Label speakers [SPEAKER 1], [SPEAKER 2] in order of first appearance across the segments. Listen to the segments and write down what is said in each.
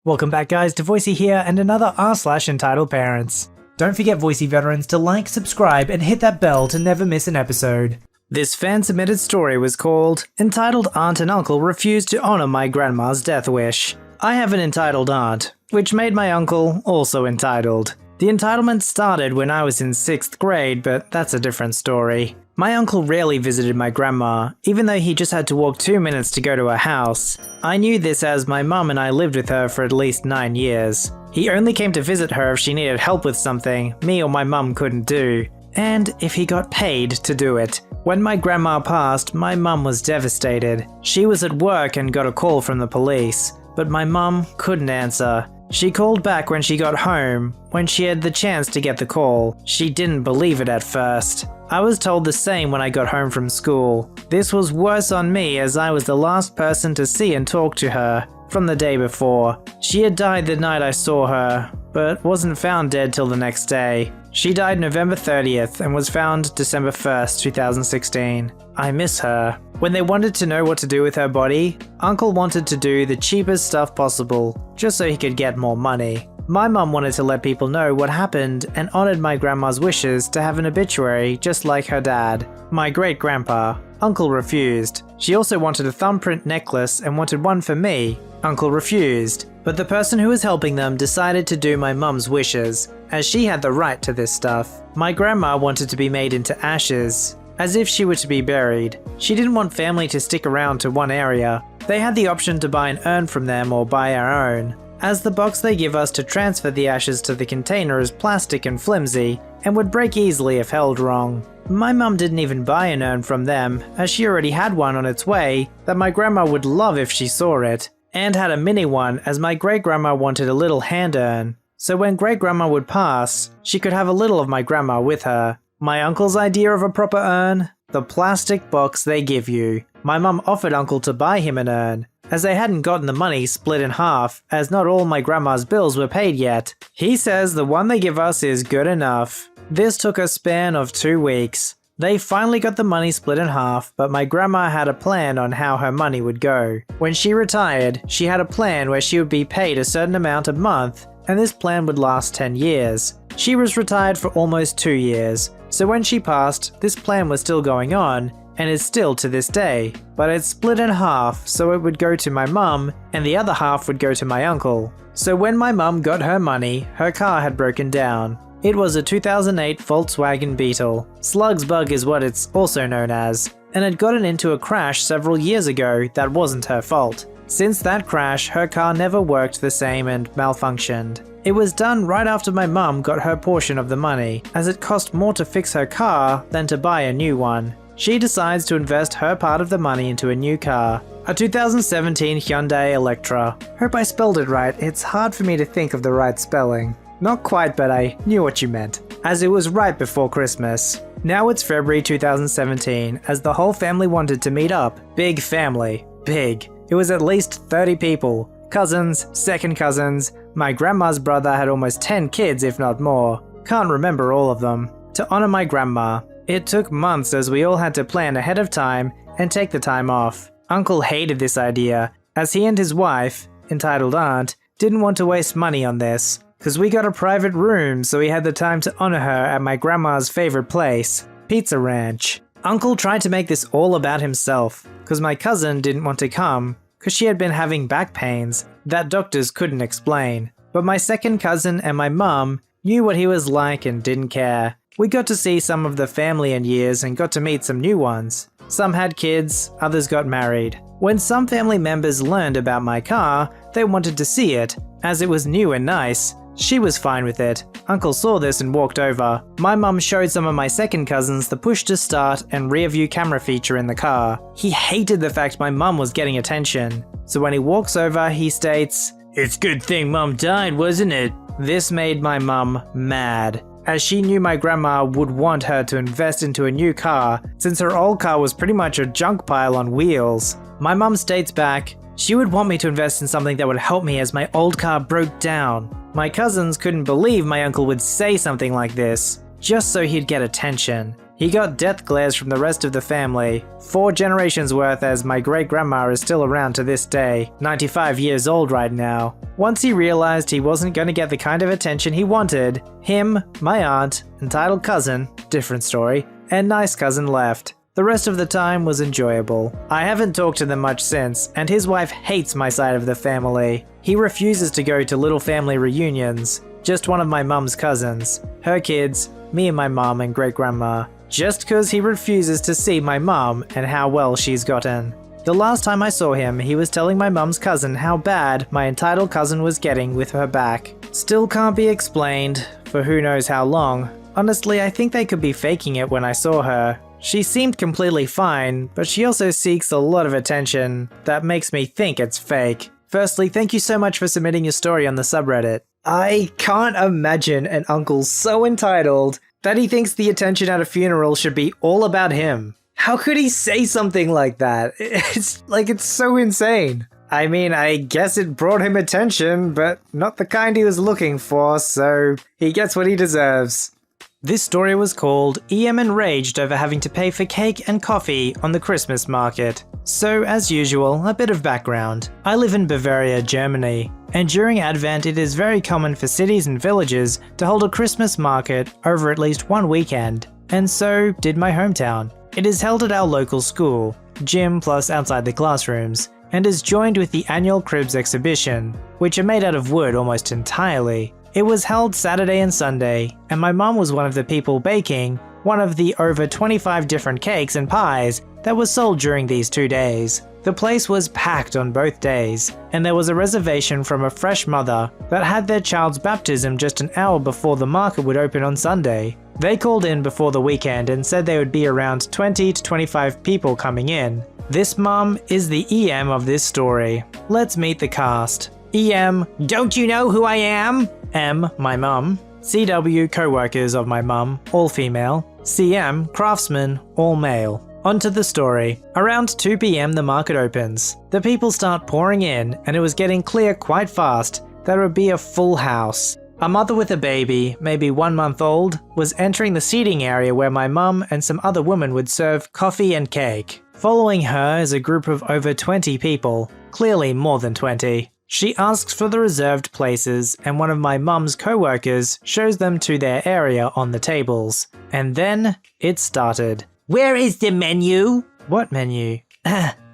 [SPEAKER 1] Welcome back guys to Voicey here and another r/EntitledParents. Don't forget Voicey veterans to like, subscribe and hit that bell to never miss an episode. This fan-submitted story was called Entitled Aunt and Uncle Refused to Honor My Grandma's Death Wish. I have an entitled aunt, which made my uncle also entitled. The entitlement started when I was in 6th grade, but that's a different story. My uncle rarely visited my grandma, even though he just had to walk 2 minutes to go to her house. I knew this as my mum and I lived with her for at least 9 years. He only came to visit her if she needed help with something me or my mum couldn't do, and if he got paid to do it. When my grandma passed, my mum was devastated. She was at work and got a call from the police, but my mum couldn't answer. She called back when she got home, when she had the chance to get the call. She didn't believe it at first. I was told the same when I got home from school. This was worse on me as I was the last person to see and talk to her from the day before. She had died the night I saw her, but wasn't found dead till the next day. She died November 30th and was found December 1st, 2016. I miss her. When they wanted to know what to do with her body, Uncle wanted to do the cheapest stuff possible, just so he could get more money. My mum wanted to let people know what happened and honored my grandma's wishes to have an obituary just like her dad, my great-grandpa. Uncle refused. She also wanted a thumbprint necklace and wanted one for me. Uncle refused. But the person who was helping them decided to do my mum's wishes, as she had the right to this stuff. My grandma wanted to be made into ashes, as if she were to be buried. She didn't want family to stick around to one area. They had the option to buy an urn from them or buy our own, as the box they give us to transfer the ashes to the container is plastic and flimsy, and would break easily if held wrong. My mum didn't even buy an urn from them, as she already had one on its way that my grandma would love if she saw it, and had a mini one as my great-grandma wanted a little hand urn, so when great-grandma would pass, she could have a little of my grandma with her. My uncle's idea of a proper urn? The plastic box they give you. My mum offered Uncle to buy him an urn, as they hadn't gotten the money split in half, as not all my grandma's bills were paid yet. He says the one they give us is good enough. This took a span of 2 weeks. They finally got the money split in half, but my grandma had a plan on how her money would go. When she retired, she had a plan where she would be paid a certain amount a month, and this plan would last 10 years. She was retired for almost 2 years, so when she passed, this plan was still going on, and is still to this day, but it's split in half so it would go to my mum, and the other half would go to my uncle. So when my mum got her money, her car had broken down. It was a 2008 Volkswagen Beetle. Slug's bug is what it's also known as, and had gotten into a crash several years ago that wasn't her fault. Since that crash, her car never worked the same and malfunctioned. It was done right after my mum got her portion of the money, as it cost more to fix her car than to buy a new one. She decides to invest her part of the money into a new car, a 2017 Hyundai Elantra. Hope I spelled it right, it's hard for me to think of the right spelling. Not quite, but I knew what you meant, as it was right before Christmas. Now it's February 2017, as the whole family wanted to meet up. Big family. Big. It was at least 30 people. Cousins, second cousins. My grandma's brother had almost 10 kids, if not more. Can't remember all of them. To honor my grandma. It took months as we all had to plan ahead of time and take the time off. Uncle hated this idea, as he and his wife, entitled aunt, didn't want to waste money on this. Cause we got a private room so we had the time to honor her at my grandma's favorite place, Pizza Ranch. Uncle tried to make this all about himself, cause my cousin didn't want to come, cause she had been having back pains that doctors couldn't explain. But my second cousin and my mum knew what he was like and didn't care. We got to see some of the family in years and got to meet some new ones. Some had kids, others got married. When some family members learned about my car, they wanted to see it, as it was new and nice. She was fine with it. Uncle saw this and walked over. My mum showed some of my second cousins the push to start and rear view camera feature in the car. He hated the fact my mum was getting attention. So when he walks over, he states, "It's good thing mum died, wasn't it?" This made my mum mad, as she knew my grandma would want her to invest into a new car since her old car was pretty much a junk pile on wheels. My mum states back, she would want me to invest in something that would help me as my old car broke down. My cousins couldn't believe my uncle would say something like this, just so he'd get attention. He got death glares from the rest of the family, 4 generations worth, as my great-grandma is still around to this day, 95 years old right now. Once he realized he wasn't going to get the kind of attention he wanted, him, my aunt, entitled cousin, different story, and nice cousin left. The rest of the time was enjoyable. I haven't talked to them much since, and his wife hates my side of the family. He refuses to go to little family reunions. Just one of my mum's cousins, her kids, me and my mum and great-grandma. Just cause he refuses to see my mum and how well she's gotten. The last time I saw him, he was telling my mum's cousin how bad my entitled cousin was getting with her back. Still can't be explained, for who knows how long. Honestly, I think they could be faking it when I saw her. She seemed completely fine, but she also seeks a lot of attention that makes me think it's fake. Firstly, thank you so much for submitting your story on the subreddit. I can't imagine an uncle so entitled that he thinks the attention at a funeral should be all about him. How could he say something like that? It's so insane. I mean, I guess it brought him attention, but not the kind he was looking for, so he gets what he deserves. This story was called EM Enraged over having to pay for cake and coffee on the Christmas market. So, as usual, a bit of background. I live in Bavaria, Germany, and during Advent it is very common for cities and villages to hold a Christmas market over at least one weekend, and so did my hometown. It is held at our local school, gym plus outside the classrooms, and is joined with the annual Cribs exhibition, which are made out of wood almost entirely. It was held Saturday and Sunday, and my mum was one of the people baking one of the over 25 different cakes and pies that was sold during these 2 days. The place was packed on both days, and there was a reservation from a fresh mother that had their child's baptism just an hour before the market would open on Sunday. They called in before the weekend and said there would be around 20 to 25 people coming in. This mum is the EM of this story. Let's meet the cast. EM, don't you know who I am? M, my mum. CW, co-workers of my mum, all female. CM, craftsman, all male. Onto the story. Around 2 PM the market opens. The people start pouring in, and it was getting clear quite fast that it would be a full house. A mother with a baby, maybe 1 month old, was entering the seating area where my mum and some other women would serve coffee and cake. Following her is a group of over 20 people, clearly more than 20. She asks for the reserved places, and one of my mum's co-workers shows them to their area on the tables. And then it started.
[SPEAKER 2] Where is the menu?
[SPEAKER 1] What menu?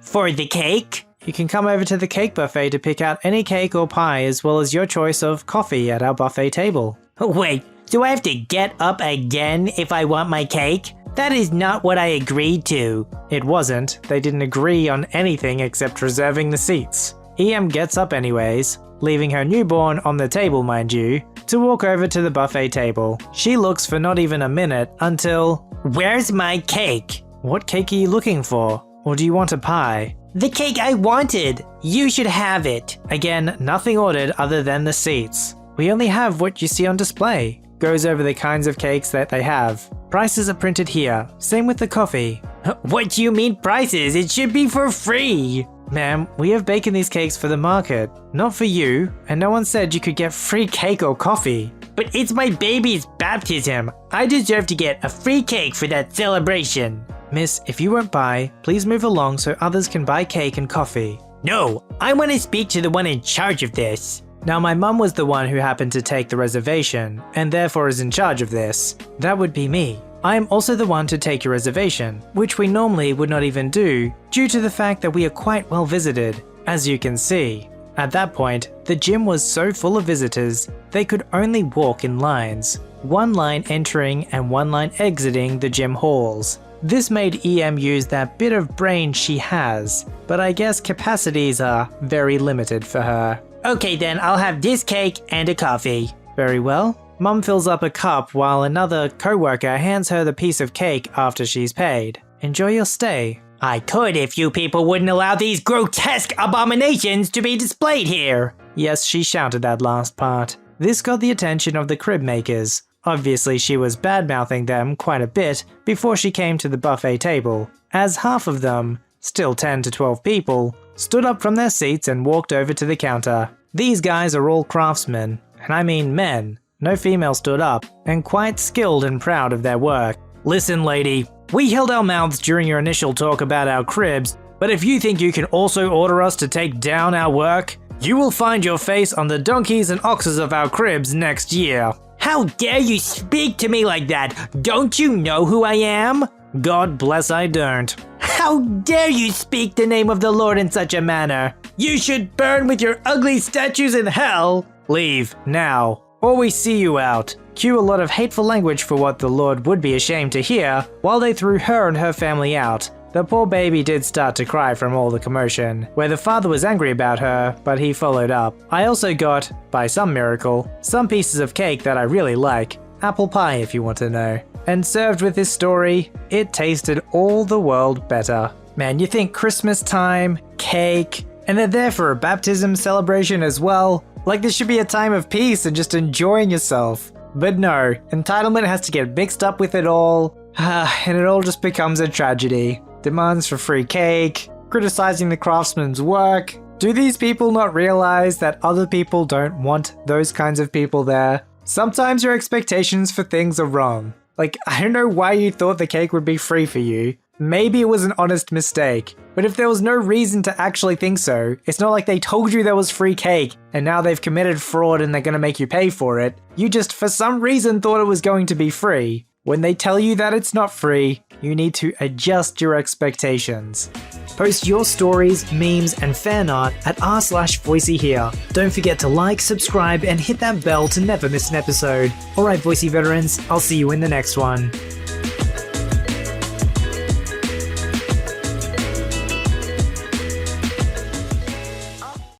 [SPEAKER 2] For the cake?
[SPEAKER 1] You can come over to the cake buffet to pick out any cake or pie as well as your choice of coffee at our buffet table.
[SPEAKER 2] Wait, do I have to get up again if I want my cake? That is not what I agreed to.
[SPEAKER 1] It wasn't. They didn't agree on anything except reserving the seats. EM gets up anyways, leaving her newborn on the table, mind you, to walk over to the buffet table. She looks for not even a minute until...
[SPEAKER 2] Where's my cake?
[SPEAKER 1] What cake are you looking for? Or do you want a pie?
[SPEAKER 2] The cake I wanted! You should have it!
[SPEAKER 1] Again, nothing ordered other than the seats. We only have what you see on display. Goes over the kinds of cakes that they have. Prices are printed here, same with the coffee.
[SPEAKER 2] What do you mean prices? It should be for free!
[SPEAKER 1] Ma'am, we have baken these cakes for the market, not for you, and no one said you could get free cake or coffee.
[SPEAKER 2] But it's my baby's baptism. I deserve to get a free cake for that celebration.
[SPEAKER 1] Miss, if you won't buy, please move along so others can buy cake and coffee.
[SPEAKER 2] No, I want to speak to the one in charge of this.
[SPEAKER 1] Now my mum was the one who happened to take the reservation, and therefore is in charge of this. That would be me. I am also the one to take your reservation, which we normally would not even do, due to the fact that we are quite well visited, as you can see. At that point, the gym was so full of visitors, they could only walk in lines, one line entering and one line exiting the gym halls. This made EM use that bit of brain she has, but I guess capacities are very limited for her.
[SPEAKER 2] Okay then, I'll have this cake and a coffee.
[SPEAKER 1] Very well. Mum fills up a cup while another co-worker hands her the piece of cake after she's paid. Enjoy your stay.
[SPEAKER 2] I could if you people wouldn't allow these grotesque abominations to be displayed here.
[SPEAKER 1] Yes, she shouted that last part. This got the attention of the crib makers. Obviously she was bad-mouthing them quite a bit before she came to the buffet table, as half of them, still 10 to 12 people, stood up from their seats and walked over to the counter. These guys are all craftsmen, and I mean men. No female stood up, and quite skilled and proud of their work. Listen, lady, we held our mouths during your initial talk about our cribs, but if you think you can also order us to take down our work, you will find your face on the donkeys and oxes of our cribs next year.
[SPEAKER 2] How dare you speak to me like that? Don't you know who I am?
[SPEAKER 1] God bless I don't.
[SPEAKER 2] How dare you speak the name of the Lord in such a manner? You should burn with your ugly statues in hell.
[SPEAKER 1] Leave, now, or we see you out. Cue a lot of hateful language for what the Lord would be ashamed to hear while they threw her and her family out. The poor baby did start to cry from all the commotion, where the father was angry about her, but he followed up. I also got, by some miracle, some pieces of cake that I really like. Apple pie if you want to know. And served with this story, it tasted all the world better. Man, you think Christmas time, cake, and they're there for a baptism celebration as well? Like this should be a time of peace and just enjoying yourself. But no, entitlement has to get mixed up with it all, and it all just becomes a tragedy. Demands for free cake, criticizing the craftsman's work. Do these people not realize that other people don't want those kinds of people there? Sometimes your expectations for things are wrong. Like, I don't know why you thought the cake would be free for you. Maybe it was an honest mistake. But if there was no reason to actually think so, it's not like they told you there was free cake and now they've committed fraud and they're gonna make you pay for it. You just for some reason thought it was going to be free. When they tell you that it's not free, you need to adjust your expectations. Post your stories, memes, and fan art at r/VoiceyHere. Don't forget to like, subscribe, and hit that bell to never miss an episode. Alright, Voicey veterans, I'll see you in the next one.